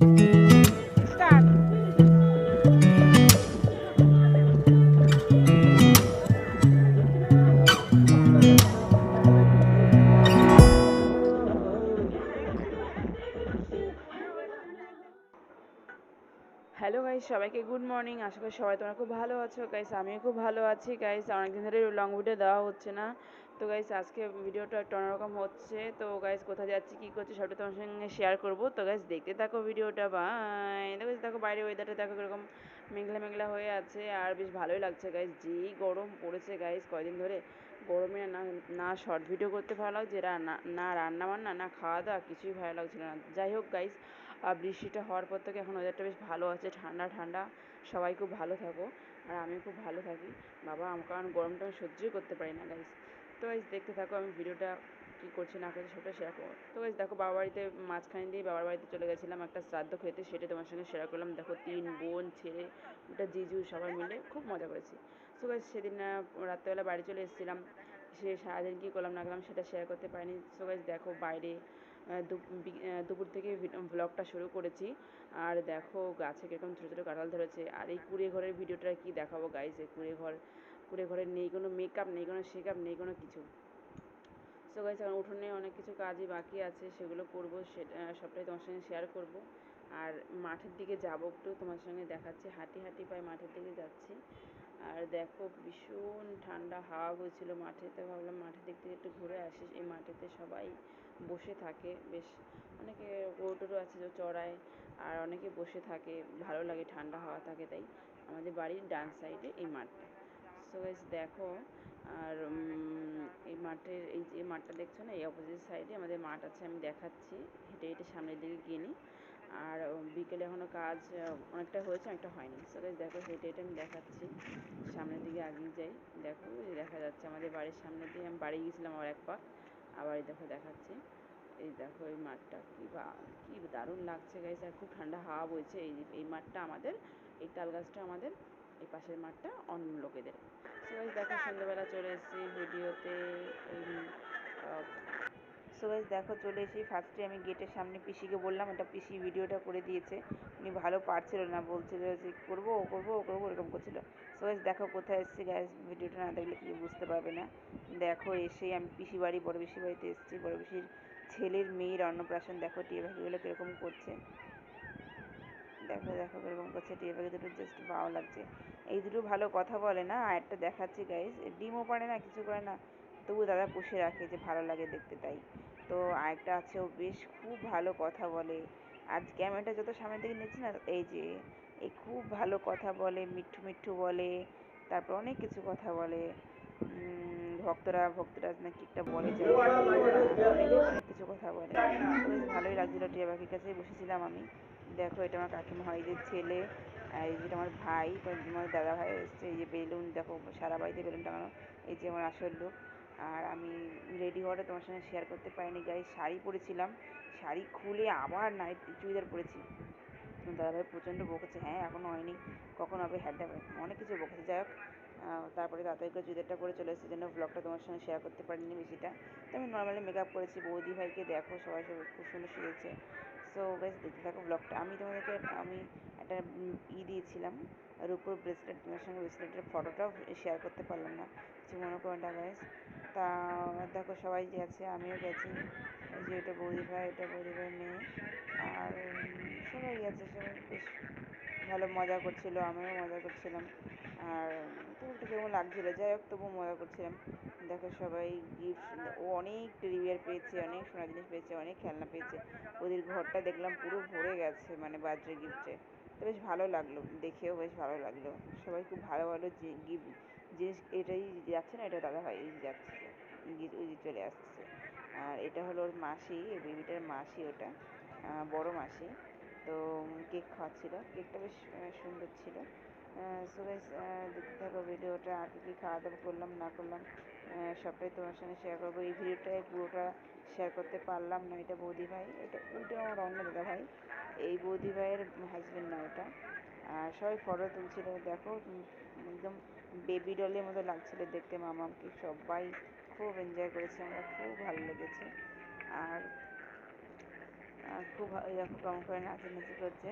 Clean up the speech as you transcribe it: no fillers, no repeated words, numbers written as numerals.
Start. Hello guys, সবাইকে good morning. আশা করি সবাই তোমরা খুব ভালো আছো গাইস। আমিও খুব ভালো আছি গাইস। অনেকদিন ধরে লং ভিডিও দেওয়া হচ্ছে না। তো গাইস আজকে ভিডিওটা একটু অন্যরকম হচ্ছে। তো গাইস কোথায় যাচ্ছি কী করছি সবটা তোমার সঙ্গে শেয়ার করবো। তো গাইস দেখতে থাকো ভিডিওটা। বাই। দেখো দেখো বাইরে ওয়েদারটা দেখো কীরকম মেঘলা মেঘলা হয়ে আছে আর বেশ ভালোই লাগছে গাইস। যেই গরম পড়েছে গাইস কয়দিন ধরে, গরমে না না শর্ট ভিডিও করতে ভালো লাগছে, না রান্না বান্না না খাওয়া দাওয়া কিছুই ভালো লাগছিল না। যাই হোক গাইস, আর বৃষ্টিটা হওয়ার পর থেকে এখন ওয়েদারটা বেশ ভালো আছে, ঠান্ডা ঠান্ডা। সবাই খুব ভালো থাকো আর আমি খুব ভালো থাকি বাবা। কারণ গরমটা আমি সহ্যই করতে পারি না গাইস। তো গাইস দেখতে থাকো আমি ভিডিওটা কী করছি না করছি সেটা শেয়ার করবো। তো গাইস দেখো বাবার বাড়িতে মাঝখানে দিয়ে বাবার বাড়িতে চলে গেছিলাম একটা শ্রাদ্ধ খেতে, সেটা তোমার সঙ্গে শেয়ার করলাম। দেখো 3 বোন ছেলে ওটা জিজু সবাই মিলে খুব মজা করেছি। তো গাইস সেদিন রাত্রেবেলা বাড়ি চলে এসেছিলাম, সে সারাদিন কী করলাম না করলাম সেটা শেয়ার করতে পারিনি। তো গাইস দেখো বাইরে দুপুর থেকে ব্লগটা শুরু করেছি। আর দেখো গাছে কীরকম ছোটো ছোটো কাঁঠাল ধরেছে। আর এই কুঁড়ে ঘরের ভিডিওটা কি দেখাবো গাইস। এই কুঁড়ে ঘরে নেই কোনো মেকআপ, নেই কোনো শেকআপ, নেই কোনো কিছু। সো গাইস এখন উঠোনে অনেক কিছু কাজই বাকি আছে, সেগুলো করবো, সেটা সবটাই তোমার সঙ্গে শেয়ার করব। আর মাঠের দিকে যাবো একটু, তোমার সঙ্গে দেখাচ্ছি। হাঁটি হাঁটি পায়ে মাঠের দিকে যাচ্ছি। আর দেখো ভীষণ ঠান্ডা হাওয়া বইছিল মাঠে, তো ভাবলাম মাঠের দিক থেকে একটু ঘুরে আসি। এই মাঠেতে সবাই বসে থাকে, বেশ অনেকে গরু টরু আছে যে চড়ায়, আর অনেকে বসে থাকে, ভালো লাগে, ঠান্ডা হাওয়া থাকে। তাই আমাদের বাড়ির ডান সাইডে এই মাঠটা। সো গাইস দেখো, আর এই মাঠের এই যে মাঠটা দেখছো না, এই অপোজিট সাইডে আমাদের মাঠ আছে। আমি দেখাচ্ছি, হেঁটে হেঁটে সামনের দিকে গিয়ে নিই। আর বিকেলে এখনও কাজ অনেকটা হয়েছে, অনেকটা হয়নি। সো গাইস দেখো হেঁটে হেঁটে আমি দেখাচ্ছি, সামনের দিকে আগিয়ে যাই। দেখো এই দেখা যাচ্ছে আমাদের বাড়ির সামনে দিয়ে, আমি বাড়ি গিয়েছিলাম আবার এক পাক, আবার এই দেখো দেখাচ্ছি। এই দেখো এই মাঠটা কি দারুণ লাগছে গাইস। আর খুব ঠান্ডা হাওয়া বইছে। এই মাঠটা আমাদের, এই তাল গাছটা আমাদের, এই পাশের মাঠটা অন্য লোকেদের। সো গাইস দেখো সন্ধ্যেবেলা চলে এসেছি ভিডিওতে। এই সো গাইস দেখো চলে এসেছি। ফার্স্টে আমি গেটের সামনে পিসিকে বললাম, এটা পিসি ভিডিওটা করে দিয়েছে। উনি ভালো পারছিল না, বলছিল যে করবো ও করবো ও করবো এরকম করছিল। সো গাইস দেখো কোথায় এসেছি গাইস, ভিডিওটা না দেখলে কি বুঝতে পারবে না। দেখো এসেই আমি পিসি বাড়ি, বড় পিসি বাড়িতে এসেছি। বড় পিসির ছেলের মেয়ের অন্নপ্রাশন। দেখো টিয়া পাখিগুলো কীরকম করছে, দেখো দেখো কীরকম করছে। টিয়া পাখি দুটো জাস্ট ভালো লাগছে। এই দুটো ভালো কথা বলে না। আর একটা দেখাচ্ছি গাইস, ডিমও পারে না, কিছু করে না, তবু দাদা পুষে রাখে যে ভালো লাগে দেখতে, তাই। তো আরেকটা আছে, ও বেশ খুব ভালো কথা বলে। আর ক্যামেরাটা যত সামনে থেকে নিচ্ছি না, এই যে এই খুব ভালো কথা বলে, মিঠু মিঠু বলে, তারপর অনেক কিছু কথা বলে। ভক্তরাজ না কি একটা বলে, যাই হোক অনেক অনেক কিছু কথা বলে। তো বেশ ভালোই লাগছিলো। টিয়া পাখির কাছেই বসেছিলাম আমি। দেখো এটা আমার কাকিমা হয়, এই যে ছেলে, আর এই যেটা আমার ভাই, তোমার দাদা ভাই এসছে। এই যে বেলুন দেখো, সারা বাড়িতে বেলুন টাঙানো। এই যে আমার আসল লোক। আর আমি রেডি হওয়াটা তোমার সঙ্গে শেয়ার করতে পারিনি গাইস। শাড়ি পরেছিলাম, শাড়ি খুলে আবার নাইট চুড়িদার পরেছি। তোমার দাদাভাই প্রচণ্ড বকেছে, হ্যাঁ এখনও হয়নি, কখন হবে, হ্যাডটা অনেক কিছু বকেছে। যাই হোক তারপরে তাড়াতাড়ি করে চুড়িদারটা করে চলে এসেছি, জন্য ব্লগটা তোমার সঙ্গে শেয়ার করতে পারিনি বেশিটা। তো আমি নর্মালি মেকআপ করেছি। বৌদি ভাইকে দেখো, সবাই সবাই খুব সুন্দর সেজেছে। সো বেশ দেখতে থাকো ব্লগটা। আমি তোমাদেরকে একটা দিয়েছিলাম, রূপোর ব্রেসলেট, তোমার সঙ্গে ব্রেসলেটের ফটোটাও শেয়ার করতে পারলাম না, কিছু মনে করো না গাইস। তা দেখো সবাই যে আছে, আমিও গেছি। এই যে এটা বৌদি ভাই, এটা বৌদি ভাইয়ের মেয়ে। আর সবাই আছে, সবাই বেশ ভালো মজা করছিল, আমিও মজা করছিলাম। আর তবু কেমন লাগছিলো, যাই হোক তবুও মজা করছিলাম। দেখো সবাই গিফট, ও অনেক টেডি বিয়ার পেয়েছে, অনেক সোনার জিনিস পেয়েছে, অনেক খেলনা পেয়েছে। ওদের ঘরটা দেখলাম পুরো ভরে গেছে, মানে বার্থডে গিফটে। তো বেশ ভালো লাগলো, দেখেও বেশ ভালো লাগলো। সবাই খুব ভালো ভালো গিফট জিনিস। এটাই যাচ্ছে না, এটা দাদা ভাই যাচ্ছে, ওই যে চলে আসছে। আর এটা হলো ওর মাসি, এই বেবিটার মাসি, ওটা বড় মাসি। তো কেক খাওয়াচ্ছিল, কেকটা বেশ সুন্দর ছিল। সো গাইস দেখতে থাকো ভিডিওটা। আর কী খাওয়া দাওয়া করলাম না করলাম সবটাই তোমার সঙ্গে শেয়ার করবো। এই ভিডিওটায় পুরোটা শেয়ার করতে পারলাম না। এটা বৌদি ভাই, ওটা আমার অন্য দাদা ভাই, এই বৌদি ভাইয়ের হাজব্যান্ড না ওটা। আর সবাই ফটো তুলছিল, দেখো একদম বেবি ডলের মতো লাগছিল দেখতে মামাকে। সবাই খুব এনজয় করেছে, আমরা খুব ভালো লেগেছে। আর খুব ভালো, দেখো কেমন করে নাচানাচি করছে।